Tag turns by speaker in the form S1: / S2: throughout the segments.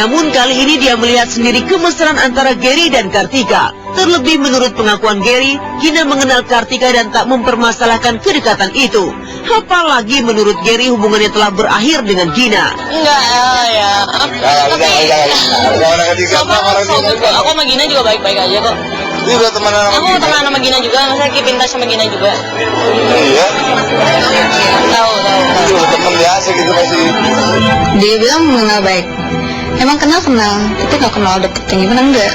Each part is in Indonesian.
S1: Namun kali ini dia melihat sendiri kemesraan antara Gary dan Kartika. Terlebih menurut pengakuan Gary, Gina mengenal Kartika dan tak mempermasalahkan kedekatan itu. Apalagi menurut Gary hubungannya telah berakhir dengan Gina.
S2: Enggak ya. Aku sama Gina juga baik-baik aja kok.
S3: Ini udah temenan sama
S2: Aku temenan sama Gina juga, masa keep in touch sama Gina juga.
S3: Iya.
S2: Tahu.
S3: Itu temen biasa gitu pasti.
S4: Dia bilang mengenal baik. Emang kenal, tapi gak kenal deket yang gimana, enggak.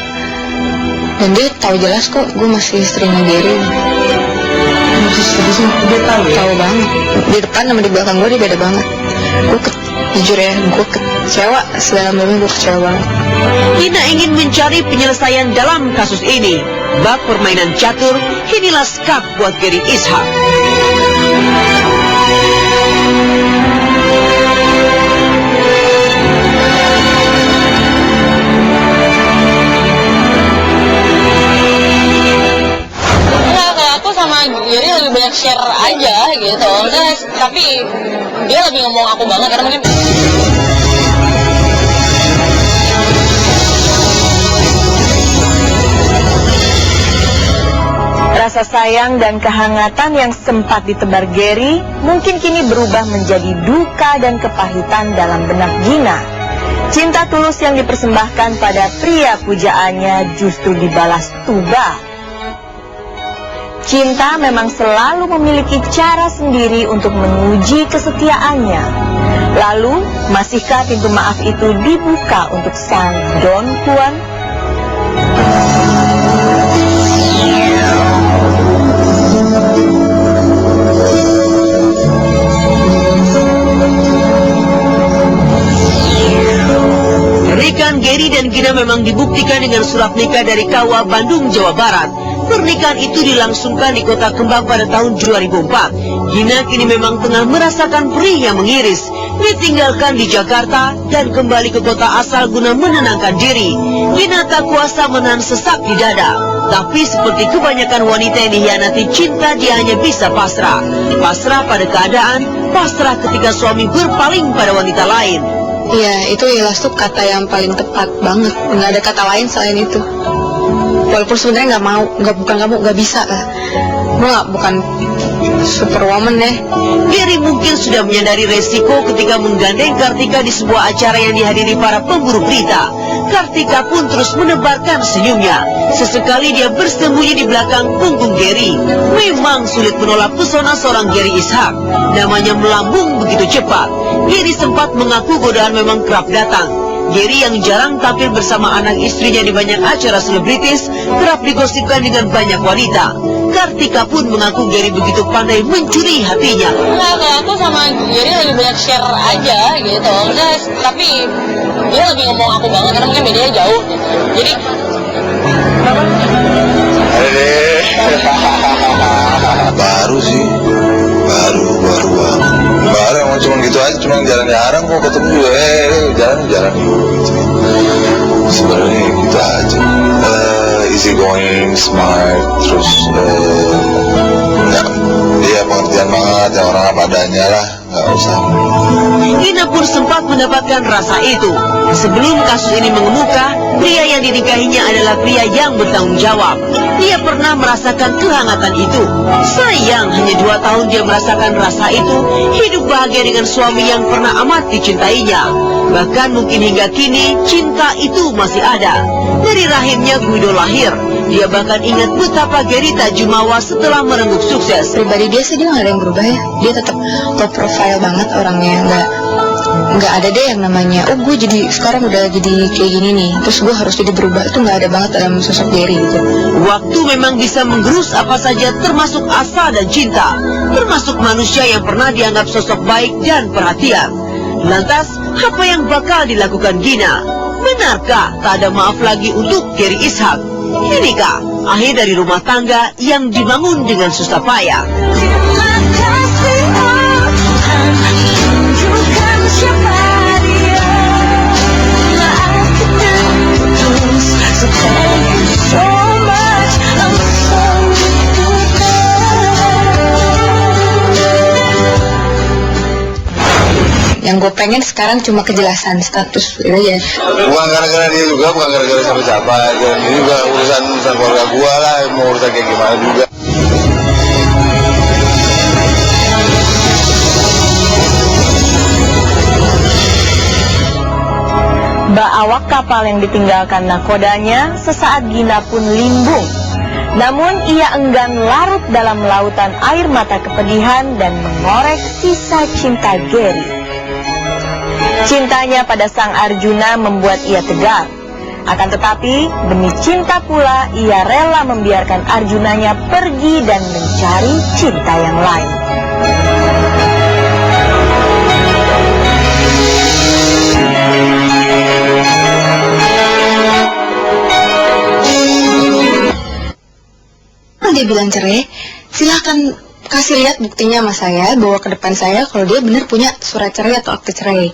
S4: Dan dia tahu jelas kok gue masih istrinya Gary.
S1: Dia tahu ya?
S4: Tahu banget. Di depan sama di belakang gue dia beda banget. Jujur ya, gue kecewa. Sedalam-dalamnya gue kecewa banget.
S1: Gina ingin mencari penyelesaian dalam kasus ini. Bak permainan catur, inilah skak buat Gary Ishak.
S2: Aku sama Gary lebih banyak share aja gitu. Tapi dia lagi ngomong aku banget karena mungkin
S5: rasa sayang dan kehangatan yang sempat ditebar Gary mungkin kini berubah menjadi duka dan kepahitan dalam benak Gina. Cinta tulus yang dipersembahkan pada pria pujaannya justru dibalas tuba. Cinta memang selalu memiliki cara sendiri untuk menguji kesetiaannya. Lalu, masihkah pintu maaf itu dibuka untuk sang Don Juan?
S1: Pernikahan Gary dan Gina memang dibuktikan dengan surat nikah dari KUA Bandung, Jawa Barat. Pernikahan itu dilangsungkan di Kota Kembang pada tahun 2004. Gina kini memang tengah merasakan perih yang mengiris. Ditinggalkan di Jakarta dan kembali ke kota asal guna menenangkan diri. Gina tak kuasa menahan sesak di dada. Tapi seperti kebanyakan wanita yang dihianati cinta, dia hanya bisa pasrah. Pasrah pada keadaan, pasrah ketika suami berpaling pada wanita lain.
S4: Iya, itu ikhlas tuh kata yang paling tepat banget. Nggak ada kata lain selain itu. Walaupun sebenarnya nggak bisa lah. Gue bukan superwoman deh.
S1: Gary mungkin sudah menyadari resiko ketika menggandeng Kartika di sebuah acara yang dihadiri para pemburu berita. Kartika pun terus menebarkan senyumnya. Sesekali dia bersembunyi di belakang punggung Gary. Memang sulit menolak pesona seorang Gary Ishak. Namanya melambung begitu cepat. Gary sempat mengaku godaan memang kerap datang. Gary yang jarang tampil bersama anak istrinya di banyak acara selebritis kerap digosipkan dengan banyak wanita. Kartika pun mengaku Gary begitu pandai mencuri hatinya.
S2: Aku sama Gary lebih banyak share aja gitu. Tapi dia lebih ngomong aku banget karena mungkin bedanya jauh. Jadi
S3: baru sih, baru emang cuma gitu aja, cuma jalan jarang kok ketemu juga, jalan gitu. Sebenarnya gitu aja, easy going, smart, terus dia pengertian banget, yang orang apa adanya lah, nggak usah.
S1: Gina pun sempat mendapatkan rasa itu. Sebelum kasus ini mengemuka, pria yang dinikahinya adalah pria yang bertanggung jawab. Dia pernah merasakan kehangatan itu. Sayang, hanya 2 tahun dia merasakan rasa itu, hidup bahagia dengan suami yang pernah amat dicintainya. Bahkan mungkin hingga kini, cinta itu masih ada. Dari rahimnya Guido lahir. Dia bahkan ingat betapa Gary tak jumawa setelah merenggut sukses.
S4: Pribadi dia sih dia nggak ada yang berubah ya. Dia tetap low profile banget orangnya, nggak ada deh yang namanya gue jadi sekarang udah jadi kayak gini nih terus gue harus jadi berubah. Itu nggak ada banget dalam sosok Gary gitu.
S1: Waktu memang bisa menggerus apa saja, termasuk asa dan cinta, termasuk manusia yang pernah dianggap sosok baik dan perhatian. Lantas apa yang bakal dilakukan Gina? Benarkah tak ada maaf lagi untuk Gary Ishak? Inikah akhir dari rumah tangga yang dibangun dengan susah payah?
S4: Yang gue pengen sekarang cuma kejelasan status gitu aja.
S3: Bukan gara-gara dia juga, bukan gara-gara siapa-siapa. Ini juga urusan keluarga gua lah, mau urusan kayak gimana juga.
S5: Bak awak kapal yang ditinggalkan nakodanya, sesaat Gina pun limbung. Namun ia enggan larut dalam lautan air mata kepedihan dan mengorek sisa cinta Gary. Cintanya pada sang Arjuna membuat ia tegar. Akan tetapi, demi cinta pula ia rela membiarkan Arjunanya pergi dan mencari cinta yang lain.
S4: Dia bilang cerai, silahkan kasih lihat buktinya sama saya, bawa ke depan saya kalau dia benar punya surat cerai atau akte cerai.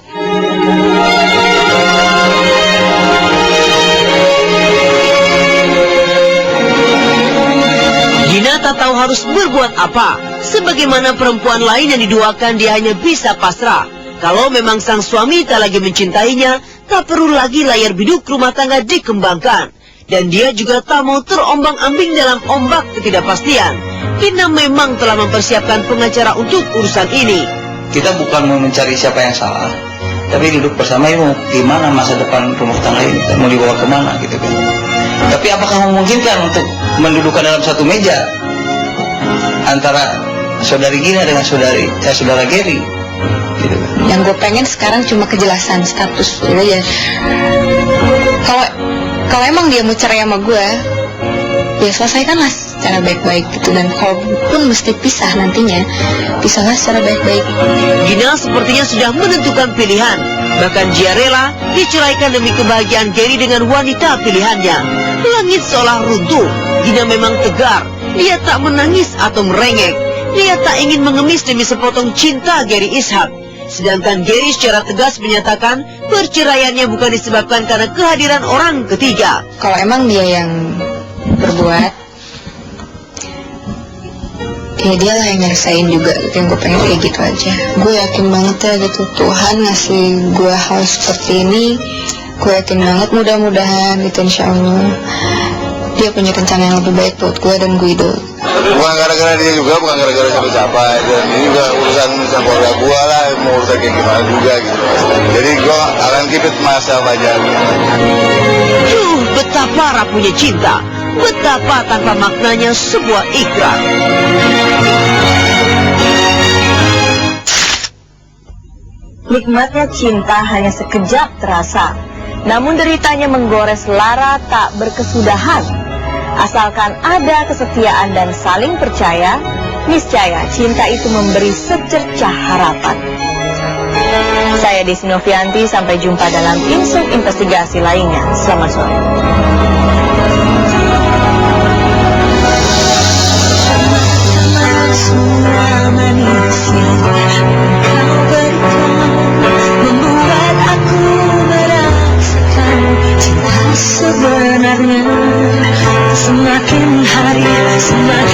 S1: Gina tak tahu harus berbuat apa. Sebagaimana perempuan lain yang diduakan, dia hanya bisa pasrah. Kalau memang sang suami tak lagi mencintainya, tak perlu lagi layar biduk rumah tangga dikembangkan. Dan dia juga tak mau terombang-ambing dalam ombak ketidakpastian. Gina memang telah mempersiapkan pengacara untuk urusan ini.
S6: Kita bukan mau mencari siapa yang salah, tapi duduk bersama mau gimana masa depan rumah tangga ini, mau dibawa kemana gitu kan. Tapi apakah memungkinkan untuk mendudukan dalam satu meja antara saudari Gina dengan saudara Gary gitu kan.
S4: Yang gue pengen sekarang cuma kejelasan status gitu aja. Kalau emang dia mau cerai sama gue, ya selesaikanlah secara baik-baik gitu. Dan kalau pun mesti pisah nantinya, pisahlah secara baik-baik.
S1: Gina sepertinya sudah menentukan pilihan. Bahkan dia rela diceraikan demi kebahagiaan Gary dengan wanita pilihannya. Langit seolah runtuh. Gina memang tegar. Dia tak menangis atau merengek. Dia tak ingin mengemis demi sepotong cinta Gary Ishak. Sedangkan Gary secara tegas menyatakan perceraiannya bukan disebabkan karena kehadiran orang ketiga.
S4: Kalau emang dia yang berbuat, ya dia lah yang nyelesain juga. Yang gue pengen kayak gitu aja. Gue yakin banget ya gitu, Tuhan ngasih gue hal seperti ini. Gue yakin banget, mudah-mudahan gitu, insya Allah dia punya rencana yang lebih baik buat gue dan Guido.
S3: Bukan gara-gara dia juga, bukan gara-gara siapa-siapa. Ini juga urusan keluarga gua lah, mau urusan kayak gimana juga gitu. Jadi gua akan keep it myself aja.
S1: Betapa rapuhnya cinta, betapa tanpa maknanya sebuah ikrar.
S5: Nikmatnya cinta hanya sekejap terasa, namun deritanya menggores lara tak berkesudahan. Asalkan ada kesetiaan dan saling percaya, niscaya cinta itu memberi secercah harapan. Saya Desi Novianti, sampai jumpa dalam insum investigasi lainnya. Selamat sore.
S7: Membuat aku merasakan cinta sebenarnya. Semakin hari semakin